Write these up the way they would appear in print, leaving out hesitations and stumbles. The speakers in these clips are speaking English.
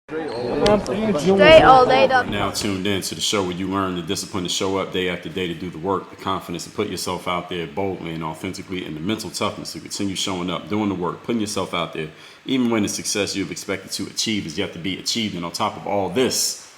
Dre all day. Now tuned in to the show where you learn the discipline to show up day after day to do the work, the confidence to put yourself out there boldly and authentically, and the mental toughness to continue showing up, doing the work, putting yourself out there, even when the success you've expected to achieve is yet to be achieved. And on top of all this,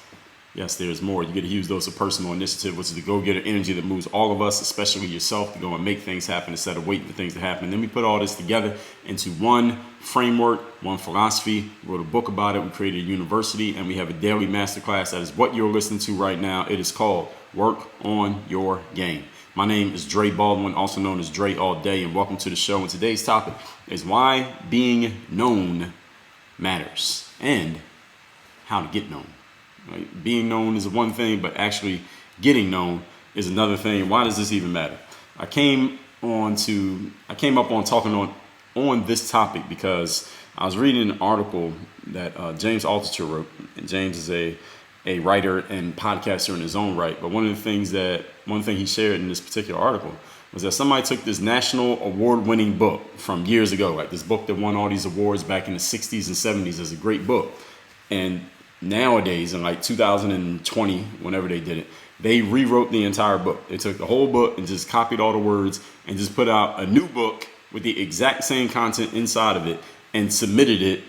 yes, there's more. You get to use those of personal initiative, which is the go-getter energy that moves all of us, especially yourself, to go and make things happen instead of waiting for things to happen. And then we put all this together into one framework, one philosophy. We wrote a book about it. We created a university, and we have a daily masterclass. That is what you're listening to right now. It is called Work on Your Game. My name is Dre Baldwin, also known as Dre All Day, and welcome to the show. And today's topic is why being known matters and how to get known. Right? Being known is one thing, but actually getting known is another thing. Why does this even matter? I came up on talking on this topic because I was reading an article that James Altucher wrote, and James is a writer and podcaster in his own right. But one thing he shared in this particular article was that somebody took this national award-winning book from years ago, like this book that won all these awards back in the 60s and 70s as a great book, and nowadays, in like 2020, whenever they did it, they rewrote the entire book. They took the whole book and just copied all the words and just put out a new book with the exact same content inside of it and submitted it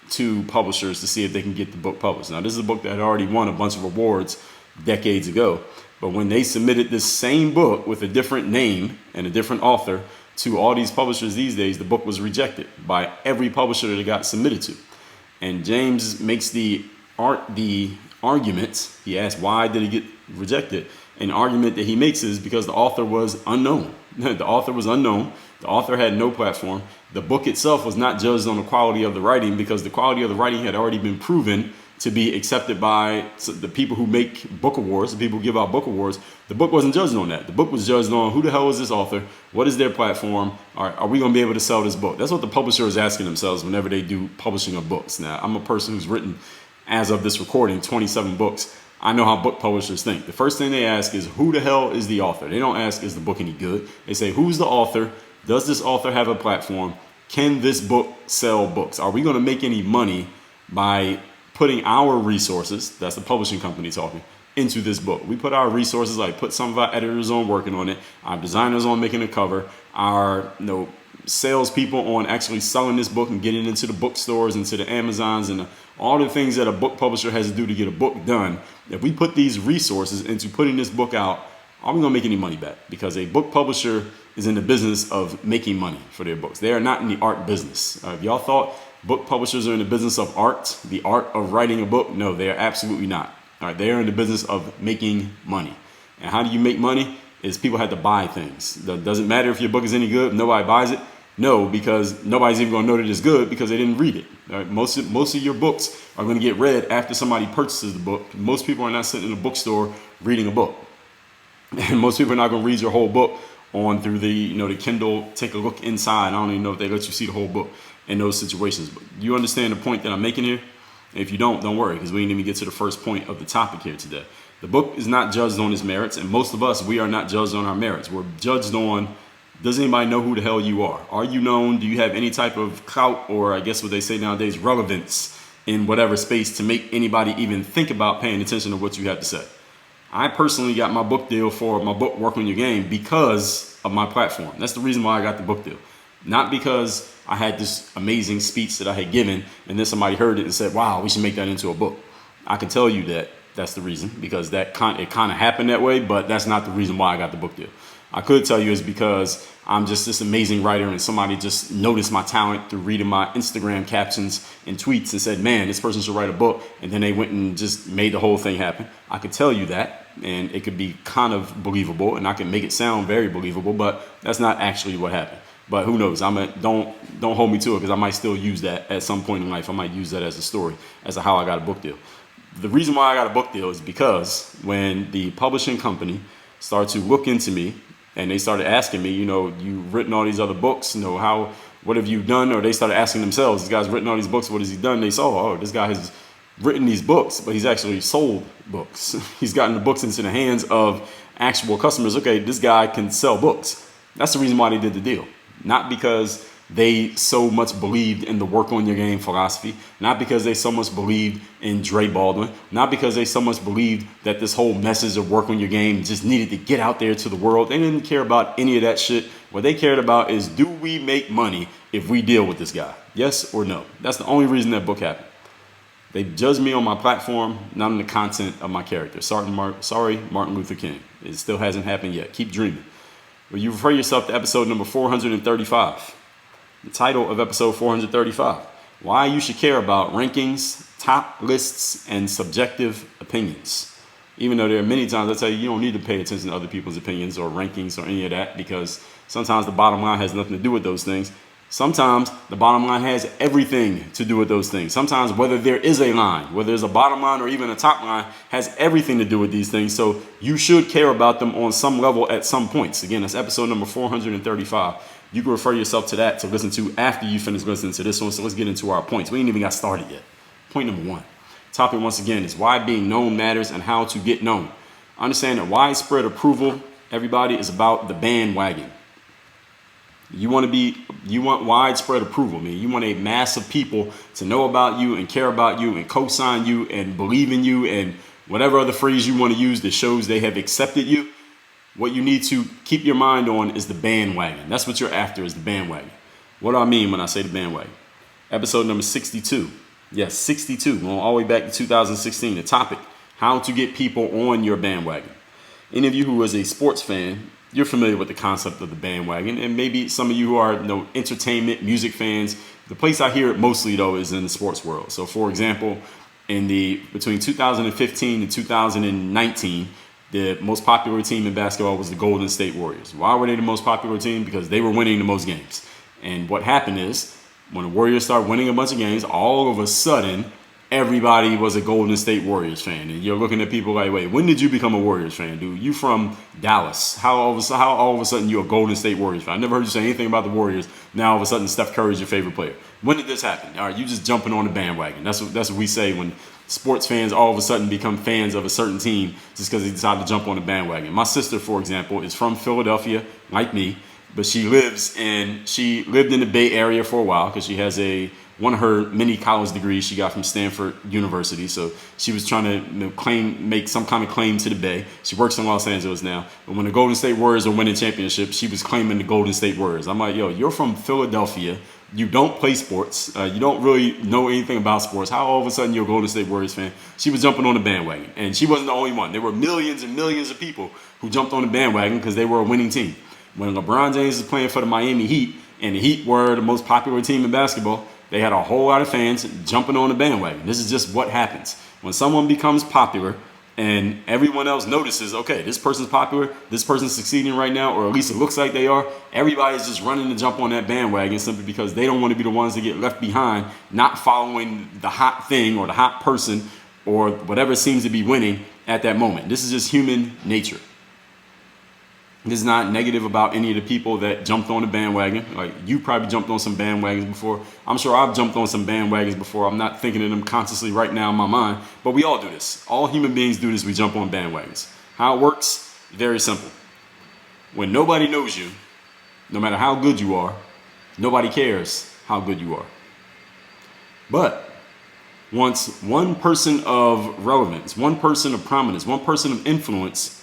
to publishers to see if they can get the book published. Now, this is a book that had already won a bunch of awards decades ago. But when they submitted this same book with a different name and a different author to all these publishers these days, the book was rejected by every publisher that it got submitted to. And James makes the argument, he asked why did it get rejected? An argument that he makes is because the author was unknown. The author was unknown. The author had no platform. The book itself was not judged on the quality of the writing because the quality of the writing had already been proven to be accepted by the people who make book awards, the people who give out book awards. The book wasn't judged on that. The book was judged on who the hell is this author? What is their platform? Are we going to be able to sell this book? That's what the publisher is asking themselves whenever they do publishing of books. Now, I'm a person who's written, as of this recording, 27 books. I know how book publishers think. The first thing they ask is, who the hell is the author? They don't ask, is the book any good? They say, who's the author? Does this author have a platform? Can this book sell books? Are we going to make any money by putting our resources, that's the publishing company talking, into this book? We put our resources, like put some of our editors on working on it, our designers on making a cover, our salespeople on actually selling this book and getting it into the bookstores, into the Amazons, and all the things that a book publisher has to do to get a book done. If we put these resources into putting this book out, are we going to make any money back? Because a book publisher is in the business of making money for their books. They are not in the art business. If y'all thought book publishers are in the business of art, the art of writing a book, no, they are absolutely not. All right, they are in the business of making money. And how do you make money? Is people have to buy things. Doesn't matter if your book is any good, nobody buys it. No, because nobody's even going to know that it's good because they didn't read it. Right? Most of your books are going to get read after somebody purchases the book. Most people are not sitting in a bookstore reading a book. And most people are not going to read your whole book on through the Kindle, take a look inside. I don't even know if they let you see the whole book in those situations. But you understand the point that I'm making here? If you don't worry, because we didn't even get to the first point of the topic here today. The book is not judged on its merits, and most of us, we are not judged on our merits. We're judged on, does anybody know who the hell you are? Are you known? Do you have any type of clout, or I guess what they say nowadays, relevance in whatever space to make anybody even think about paying attention to what you have to say? I personally got my book deal for my book, Work on Your Game, because of my platform. That's the reason why I got the book deal. Not because I had this amazing speech that I had given and then somebody heard it and said, wow, we should make that into a book. I can tell you that that's the reason, because it kind of happened that way, but that's not the reason why I got the book deal. I could tell you is because I'm just this amazing writer and somebody just noticed my talent through reading my Instagram captions and tweets and said, man, this person should write a book. And then they went and just made the whole thing happen. I could tell you that, and it could be kind of believable, and I can make it sound very believable, but that's not actually what happened. But who knows? Don't hold me to it, because I might still use that at some point in life. I might use that as a story as to how I got a book deal. The reason why I got a book deal is because when the publishing company started to look into me, and they started asking me, you've written all these other books, what have you done? Or they started asking themselves, this guy's written all these books, what has he done? They saw, this guy has written these books, but he's actually sold books. He's gotten the books into the hands of actual customers. Okay, this guy can sell books. That's the reason why they did the deal. Not because they so much believed in the work on your game philosophy, not because they so much believed in Dre Baldwin, not because they so much believed that this whole message of work on your game just needed to get out there to the world. They didn't care about any of that shit. What they cared about is, do we make money if we deal with this guy? Yes or no? That's the only reason that book happened. They judged me on my platform, not on the content of my character. Sorry, Martin Luther King. It still hasn't happened yet. Keep dreaming. Will you refer yourself to episode number 435? The title of episode 435, why you should care about rankings, top lists, and subjective opinions. Even though there are many times I tell you, you don't need to pay attention to other people's opinions or rankings or any of that, because sometimes the bottom line has nothing to do with those things. Sometimes the bottom line has everything to do with those things. Sometimes whether there is a line, whether there's a bottom line or even a top line, has everything to do with these things. So you should care about them on some level at some points. Again, that's episode number 435. You can refer yourself to that to listen to after you finish listening to this one. So let's get into our points. We ain't even got started yet. Point number one. Topic once again is why being known matters and how to get known. Understand that widespread approval, everybody, is about the bandwagon. You want widespread approval, man. You want a mass of people to know about you and care about you and co-sign you and believe in you and whatever other phrase you want to use that shows they have accepted you. What you need to keep your mind on is the bandwagon. That's what you're after, is the bandwagon. What do I mean when I say the bandwagon? Episode number 62. Yes, 62. Going all the way back to 2016. The topic, how to get people on your bandwagon. Any of you who is a sports fan, you're familiar with the concept of the bandwagon. And maybe some of you who are entertainment, music fans, the place I hear it mostly, though, is in the sports world. So, for example, between 2015 and 2019, the most popular team in basketball was the Golden State Warriors. Why were they the most popular team? Because they were winning the most games. And what happened is, when the Warriors started winning a bunch of games, all of a sudden, everybody was a Golden State Warriors fan. And you're looking at people like, wait, when did you become a Warriors fan, dude? You from Dallas. How all of a sudden you're a Golden State Warriors fan? I never heard you say anything about the Warriors. Now all of a sudden Steph Curry is your favorite player. When did this happen? All right, you just jumping on the bandwagon. That's what we say when sports fans all of a sudden become fans of a certain team just because they decide to jump on the bandwagon. My sister, for example, is from Philadelphia, like me, but she lived in the Bay Area for a while because she has one of her many college degrees she got from Stanford University. So she was trying to make some kind of claim to the Bay. She works in Los Angeles now. But when the Golden State Warriors are winning championships, she was claiming the Golden State Warriors. I'm like, yo, you're from Philadelphia. You don't play sports. You don't really know anything about sports. How all of a sudden you're a Golden State Warriors fan? She was jumping on the bandwagon. And she wasn't the only one. There were millions and millions of people who jumped on the bandwagon because they were a winning team. When LeBron James was playing for the Miami Heat, and the Heat were the most popular team in basketball, they had a whole lot of fans jumping on the bandwagon. This is just what happens. When someone becomes popular and everyone else notices, okay, this person's popular, this person's succeeding right now, or at least it looks like they are, everybody's just running to jump on that bandwagon simply because they don't want to be the ones that get left behind, not following the hot thing or the hot person or whatever seems to be winning at that moment. This is just human nature. This is not negative about any of the people that jumped on the bandwagon. Like, you probably jumped on some bandwagons before. I'm sure I've jumped on some bandwagons before. I'm not thinking of them consciously right now in my mind, but we all do this. All human beings do this. We jump on bandwagons. How it works? Very simple. When nobody knows you, no matter how good you are, nobody cares how good you are. But once one person of relevance, one person of prominence, one person of influence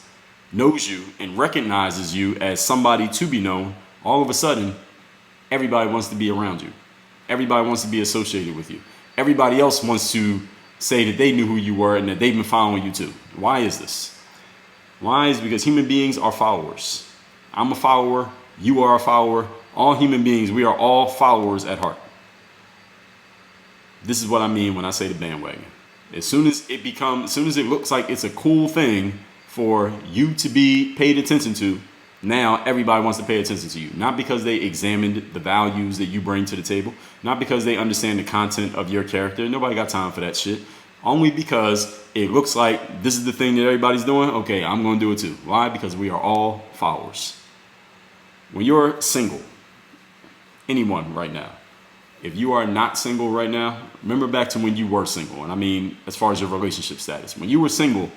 knows you and recognizes you as somebody to be known, all of a sudden, everybody wants to be around you. Everybody wants to be associated with you. Everybody else wants to say that they knew who you were and that they've been following you too. Why is this? Why is because human beings are followers. I'm a follower. You are a follower. All human beings, we are all followers at heart. This is what I mean when I say the bandwagon. As soon as it looks like it's a cool thing for you to be paid attention to, now everybody wants to pay attention to you. Not because they examined the values that you bring to the table, not because they understand the content of your character. Nobody got time for that shit. Only because it looks like this is the thing that everybody's doing. Okay, I'm going to do it too. Why? Because we are all followers. When you're single, anyone right now, if you are not single right now, remember back to when you were single. And I mean, as far as your relationship status, when you were single,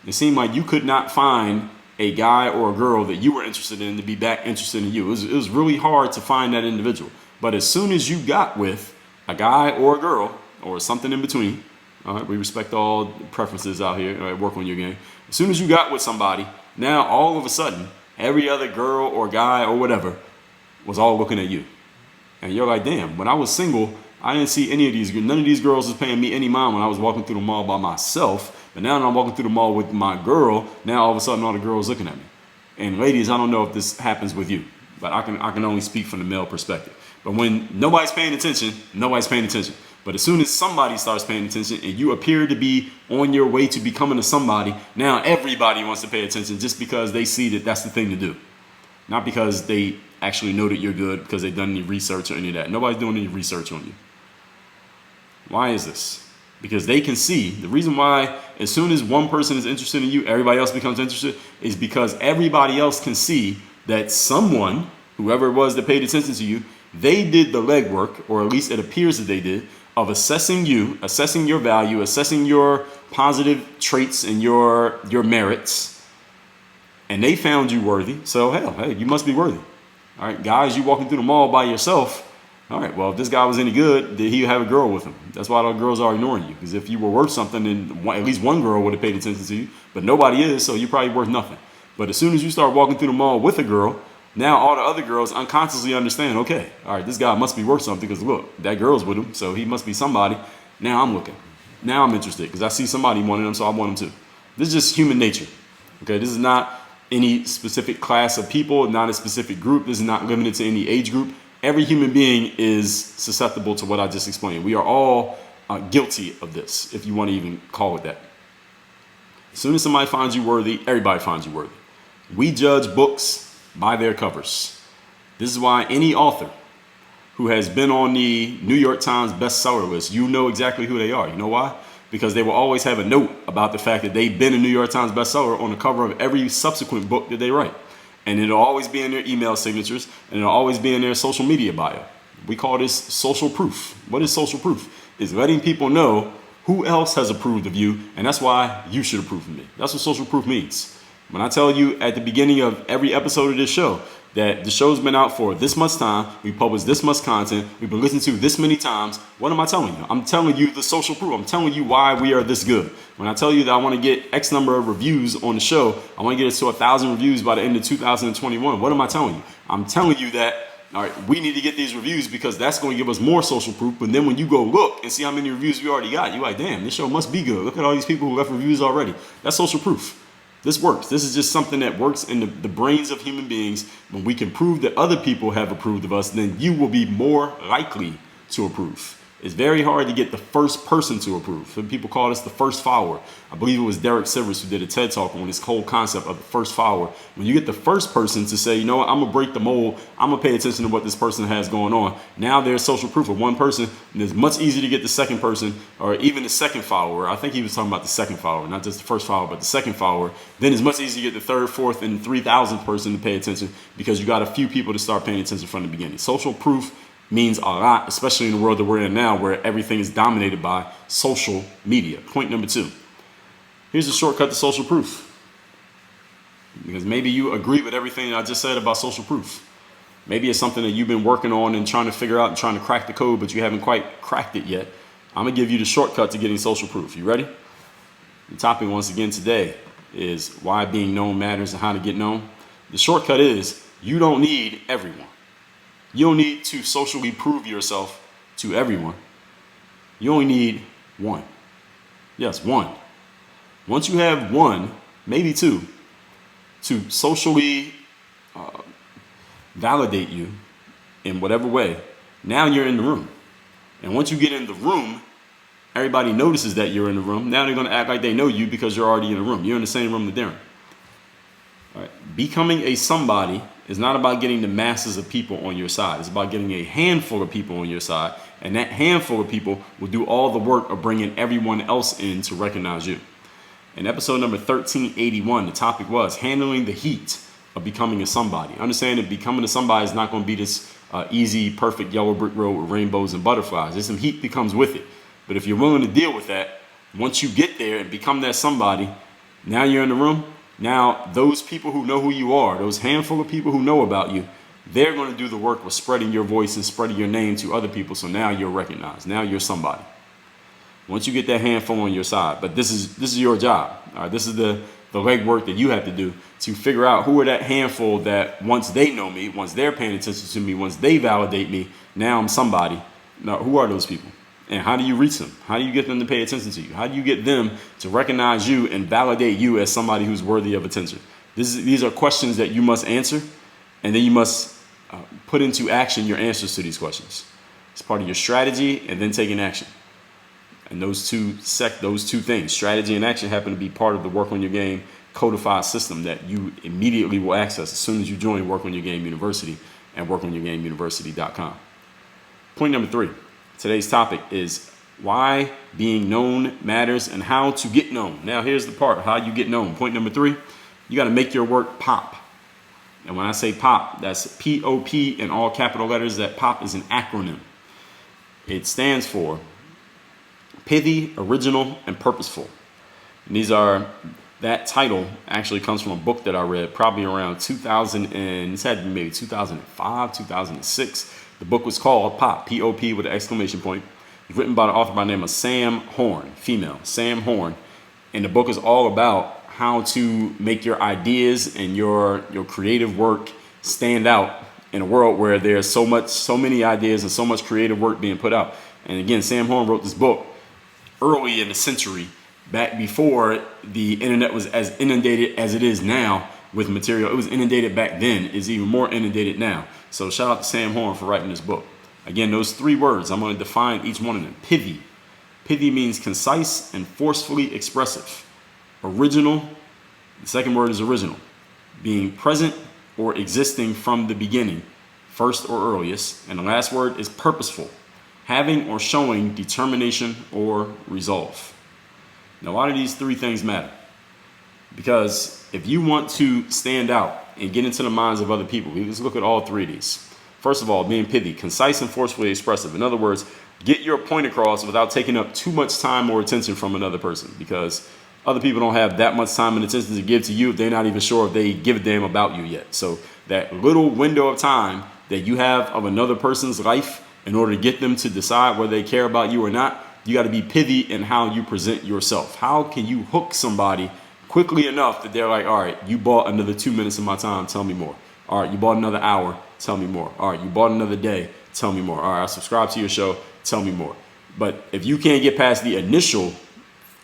it seemed like you could not find a guy or a girl that you were interested in to be back interested in you. It was really hard to find that individual. But as soon as you got with a guy or a girl or something in between, all right, we respect all preferences out here. All right, work on your game. As soon as you got with somebody, now all of a sudden, every other girl or guy or whatever was all looking at you. And you're like, damn, when I was single, I didn't see any of these. None of these girls was paying me any mind when I was walking through the mall by myself. But now that I'm walking through the mall with my girl, now all of a sudden all the girls looking at me. And ladies, I don't know if this happens with you, but I can only speak from the male perspective. But when nobody's paying attention, nobody's paying attention. But as soon as somebody starts paying attention and you appear to be on your way to becoming a somebody, now everybody wants to pay attention just because they see that that's the thing to do. Not because they actually know that you're good, because they've done any research or any of that. Nobody's doing any research on you. Why is this? Because they can see, the reason why as soon as one person is interested in you, everybody else becomes interested, is because everybody else can see that someone, whoever it was that paid attention to you, they did the legwork, or at least it appears that they did, of assessing you, assessing your value, assessing your positive traits and your merits, and they found you worthy. So hell, hey, you must be worthy. All right, guys, you walking through the mall by yourself. All right, well, if this guy was any good, did he have a girl with him? That's why all girls are ignoring you. Because if you were worth something, then at least one girl would have paid attention to you. But nobody is, so you're probably worth nothing. But as soon as you start walking through the mall with a girl, now all the other girls unconsciously understand, okay, all right, this guy must be worth something because look, that girl's with him, so he must be somebody. Now I'm looking. Now I'm interested because I see somebody wanting him, so I want him too. This is just human nature. Okay, this is not any specific class of people, not a specific group. This is not limited to any age group. Every human being is susceptible to what I just explained. We are all guilty of this, if you want to even call it that. As soon as somebody finds you worthy, everybody finds you worthy. We judge books by their covers. This is why any author who has been on the New York Times bestseller list, you know exactly who they are. You know why? Because they will always have a note about the fact that they've been a New York Times bestseller on the cover of every subsequent book that they write. And it'll always be in their email signatures, and it'll always be in their social media bio. We call this social proof. What is social proof? It's letting people know who else has approved of you, and that's why you should approve of me. That's what social proof means. When I tell you at the beginning of every episode of this show that the show's been out for this much time, we published this much content, we've been listened to this many times, what am I telling you? I'm telling you the social proof. I'm telling you why we are this good. When I tell you that I want to get X number of reviews on the show, I want to get it to 1,000 reviews by the end of 2021. What am I telling you? I'm telling you that, all right, we need to get these reviews because that's going to give us more social proof. But then when you go look and see how many reviews we already got, you're like, damn, this show must be good. Look at all these people who left reviews already. That's social proof. This works. This is just something that works in the brains of human beings. When we can prove that other people have approved of us, then you will be more likely to approve. It's very hard to get the first person to approve. Some people call this the first follower. I believe it was Derek Sivers who did a TED Talk on this whole concept of the first follower. When you get the first person to say, you know what, I'm going to break the mold. I'm going to pay attention to what this person has going on. Now there's social proof of one person. And it's much easier to get the second person or even the second follower. I think he was talking about the second follower, not just the first follower, but the second follower. Then it's much easier to get the third, fourth, and 3,000th person to pay attention because you got a few people to start paying attention from the beginning. Social proof means a lot, especially in the world that we're in now where everything is dominated by social media. Point number 2. Here's a shortcut to social proof. Because maybe you agree with everything I just said about social proof. Maybe it's something that you've been working on and trying to figure out and trying to crack the code, but you haven't quite cracked it yet. I'm going to give you the shortcut to getting social proof. You ready? The topic once again today is why being known matters and how to get known. The shortcut is you don't need everyone. You don't need to socially prove yourself to everyone. You only need one. Yes, one. Once you have one, maybe two, to socially validate you in whatever way, now you're in the room. And once you get in the room, everybody notices that you're in the room. Now they're going to act like they know you because you're already in the room. You're in the same room that they're in. All right. Becoming a somebody is not about getting the masses of people on your side. It's about getting a handful of people on your side. And that handful of people will do all the work of bringing everyone else in to recognize you. In episode number 1381, the topic was handling the heat of becoming a somebody. Understand that becoming a somebody is not going to be this easy, perfect yellow brick road with rainbows and butterflies. There's some heat that comes with it. But if you're willing to deal with that, once you get there and become that somebody, now you're in the room. Now, those people who know who you are, those handful of people who know about you, they're going to do the work of spreading your voice and spreading your name to other people. So now you're recognized. Now you're somebody. Once you get that handful on your side, but this is your job. All right, this is the legwork that you have to do to figure out who are that handful that once they know me, once they're paying attention to me, once they validate me, now I'm somebody. Now, who are those people? And how do you reach them? How do you get them to pay attention to you? How do you get them to recognize you and validate you as somebody who's worthy of attention? These are questions that you must answer, and then you must put into action your answers to these questions. It's part of your strategy and then taking action. And those two things, strategy and action, happen to be part of the Work on Your Game codified system that you immediately will access as soon as you join Work on Your Game University at workonyourgameuniversity.com. Point number 3. Today's topic is why being known matters and how to get known. Now, here's the part, how you get known. Point number 3, you got to make your work pop. And when I say pop, that's P.O.P. in all capital letters. That POP is an acronym. It stands for Peevy Original and Purposeful. And that title actually comes from a book that I read probably around 2000, and it's had to be maybe 2005, 2006. The book was called P.O.P, P.O.P with an exclamation point. It's written by an author by the name of Sam Horn, female, Sam Horn. And the book is all about how to make your ideas and your creative work stand out in a world where there's so many ideas and so much creative work being put out. And again, Sam Horn wrote this book early in the century, back before the internet was as inundated as it is now with material. It was inundated back then. It's even more inundated now. So shout out to Sam Horn for writing this book. Again, those 3 words, I'm going to define each one of them. Peevy. Peevy means concise and forcefully expressive. Original, the second word is original, being present or existing from the beginning, first or earliest. And the last word is purposeful, having or showing determination or resolve. Now, why do these 3 things matter? Because if you want to stand out and get into the minds of other people, let's look at all 3 of these. First of all, being peevy, concise and forcefully expressive. In other words, get your point across without taking up too much time or attention from another person, because other people don't have that much time and attention to give to you if they're not even sure if they give a damn about you yet. So that little window of time that you have of another person's life in order to get them to decide whether they care about you or not, you got to be peevy in how you present yourself. How can you hook somebody quickly enough that they're like, all right, you bought another 2 minutes of my time, tell me more. All right, you bought another hour, tell me more. All right, you bought another day, tell me more. All right, I subscribe to your show, tell me more. But if you can't get past the initial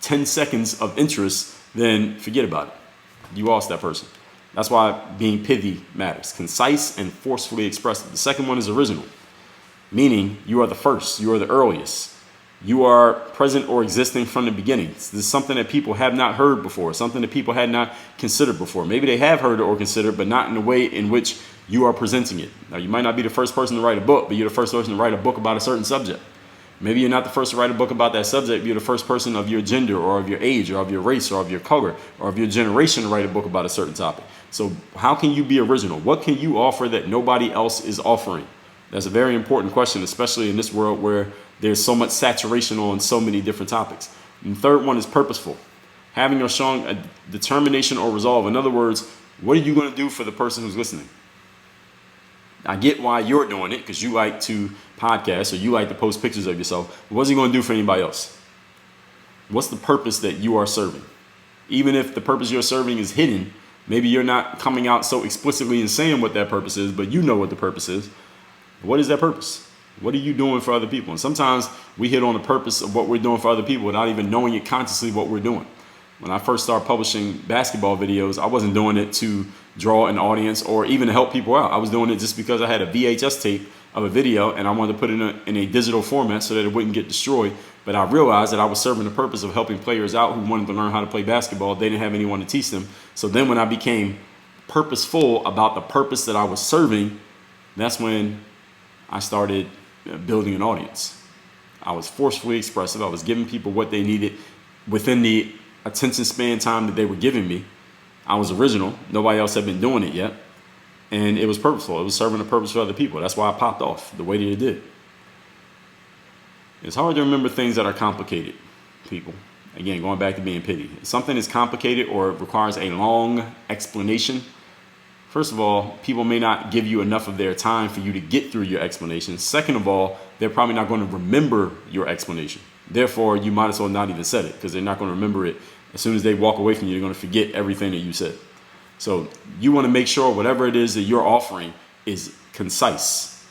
10 seconds of interest, then forget about it. You lost that person. That's why being peevy matters. Concise and forcefully expressive. The second one is original, meaning you are the first, you are the earliest. You are present or existing from the beginning. This is something that people have not heard before, something that people had not considered before. Maybe they have heard it or considered, but not in the way in which you are presenting it. Now, you might not be the first person to write a book, but you're the first person to write a book about a certain subject. Maybe you're not the first to write a book about that subject, but you're the first person of your gender or of your age or of your race or of your color or of your generation to write a book about a certain topic. So how can you be original? What can you offer that nobody else is offering? That's a very important question, especially in this world where there's so much saturation on so many different topics. And the third one is purposeful, having or showing a determination or resolve. In other words, what are you going to do for the person who's listening? I get why you're doing it, because you like to podcast or you like to post pictures of yourself. But what's he going to do for anybody else? What's the purpose that you are serving? Even if the purpose you're serving is hidden, maybe you're not coming out so explicitly and saying what that purpose is, but you know what the purpose is. What is that purpose? What are you doing for other people? And sometimes we hit on the purpose of what we're doing for other people without even knowing it consciously what we're doing. When I first started publishing basketball videos, I wasn't doing it to draw an audience or even to help people out. I was doing it just because I had a VHS tape of a video and I wanted to put it in a digital format so that it wouldn't get destroyed. But I realized that I was serving the purpose of helping players out who wanted to learn how to play basketball. They didn't have anyone to teach them. So then when I became purposeful about the purpose that I was serving, that's when I started building an audience. I was forcefully expressive. I was giving people what they needed within the attention span time that they were giving me. I was original. Nobody else had been doing it yet. And it was purposeful. It was serving a purpose for other people. That's why I popped off the way that it did. It's hard to remember things that are complicated, people. Again, going back to being peevy. If something is complicated or requires a long explanation, First of all, people may not give you enough of their time for you to get through your explanation. Second of all, they're probably not going to remember your explanation. Therefore, you might as well not even say it, because they're not going to remember it. As soon as they walk away from you, they're going to forget everything that you said. So you want to make sure whatever it is that you're offering is concise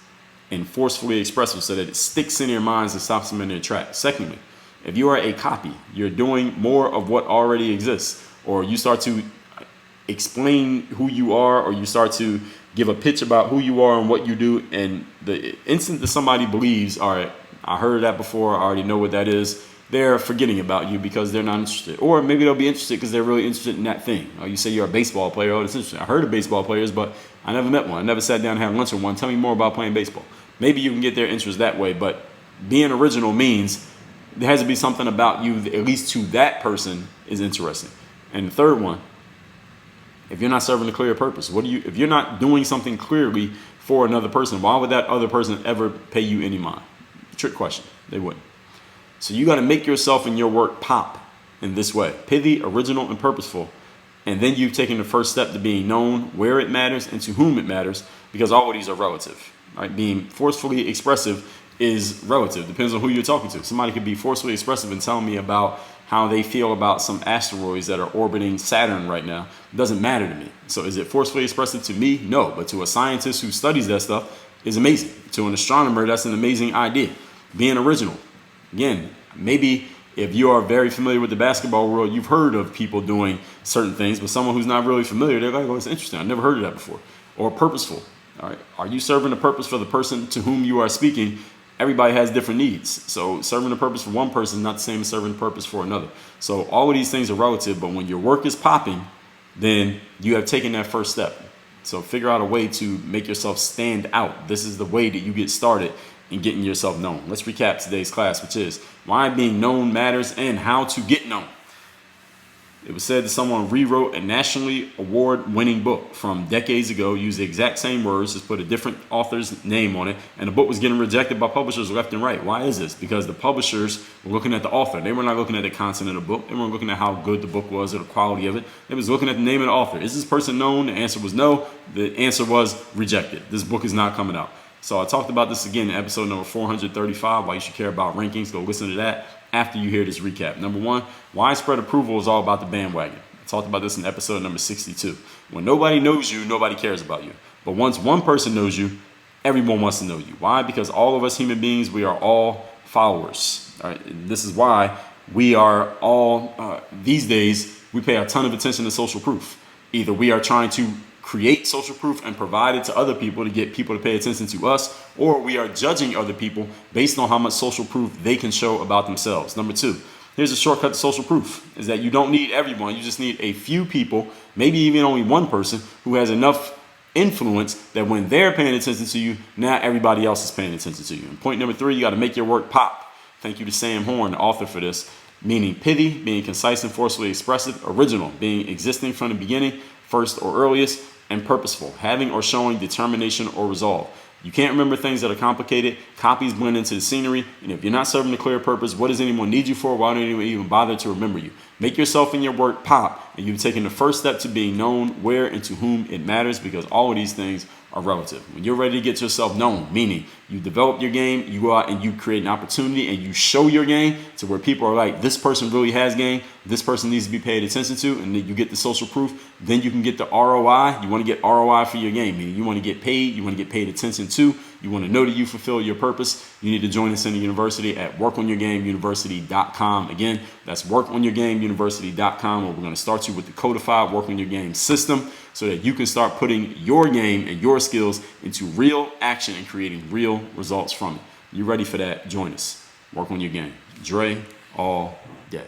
and forcefully expressive so that it sticks in their minds and stops them in their tracks. Secondly, if you are a copy, you're doing more of what already exists, or you start to explain who you are, or you start to give a pitch about who you are and what you do, and the instant that somebody believes, all right, I heard that before, I already know what that is, they're forgetting about you because they're not interested. Or maybe they'll be interested because they're really interested in that thing. Or you say you're a baseball player, oh, it's interesting. I heard of baseball players, but I never met one. I never sat down and had lunch with one. Tell me more about playing baseball. Maybe you can get their interest that way, but being original means there has to be something about you that, at least to that person, is interesting. And the third one, if you're not serving a clear purpose, if you're not doing something clearly for another person, why would that other person ever pay you any mind? Trick question. They wouldn't. So you got to make yourself and your work pop in this way. Pithy, original, and purposeful. And then you've taken the first step to being known where it matters and to whom it matters, because all of these are relative. Right? Being forcefully expressive is relative. Depends on who you're talking to. Somebody could be forcefully expressive and tell me about how they feel about some asteroids that are orbiting Saturn right now. It doesn't matter to me. So is it forcefully expressive to me? No. But to a scientist who studies that stuff, is amazing. To an astronomer, that's an amazing idea. Being original. Again, maybe if you are very familiar with the basketball world, you've heard of people doing certain things, but someone who's not really familiar, they're like, oh, it's interesting. I've never heard of that before. Or purposeful. All right. Are you serving a purpose for the person to whom you are speaking? Everybody has different needs. So serving a purpose for one person is not the same as serving a purpose for another. So all of these things are relative, but when your work is popping, then you have taken that first step. So figure out a way to make yourself stand out. This is the way that you get started in getting yourself known. Let's recap today's class, which is why being known matters and how to get known. It was said that someone rewrote a nationally award-winning book from decades ago, used the exact same words, just put a different author's name on it, and the book was getting rejected by publishers left and right. Why is this? Because the publishers were looking at the author. They were not looking at the content of the book. They weren't looking at how good the book was or the quality of it. They was looking at the name of the author. Is this person known? The answer was no. The answer was rejected. This book is not coming out. So I talked about this again in episode number 435, why you should care about rankings. Go listen to that after you hear this recap. Number one, widespread approval is all about the bandwagon. I talked about this in episode number 62. When nobody knows you, nobody cares about you. But once one person knows you, everyone wants to know you. Why? Because all of us human beings, we are all followers. All right? And this is why we are all, these days, we pay a ton of attention to social proof. Either we are trying to create social proof and provide it to other people to get people to pay attention to us, or we are judging other people based on how much social proof they can show about themselves. Number two, here's a shortcut to social proof, is that you don't need everyone. You just need a few people, maybe even only one person, who has enough influence that when they're paying attention to you, now everybody else is paying attention to you. And point number three, you got to make your work pop. Thank you to Sam Horn, the author, for this. Meaning pithy, being concise and forcefully expressive. Original, being existing from the beginning, first or earliest. And purposeful, having or showing determination or resolve. You can't remember things that are complicated. Copies blend into the scenery. And if you're not serving a clear purpose, what does anyone need you for? Why don't anyone even bother to remember you? Make yourself and your work pop, and you've taken the first step to being known where and to whom it matters, because all of these things are relative. When you're ready to get yourself known, meaning you develop your game, you go out and you create an opportunity and you show your game to where people are like, this person really has game, this person needs to be paid attention to, and then you get the social proof, then you can get the ROI. You want to get ROI for your game, meaning you want to get paid, you want to get paid attention to, you want to know that you fulfill your purpose. You need to join us in the university at workonyourgameuniversity.com. Again, that's workonyourgameuniversity.com, where we're going to start you with the codified Work on Your Game system so that you can start putting your game and your skills into real action and creating real results from it. You ready for that? Join us. Work on your game. Dre all day.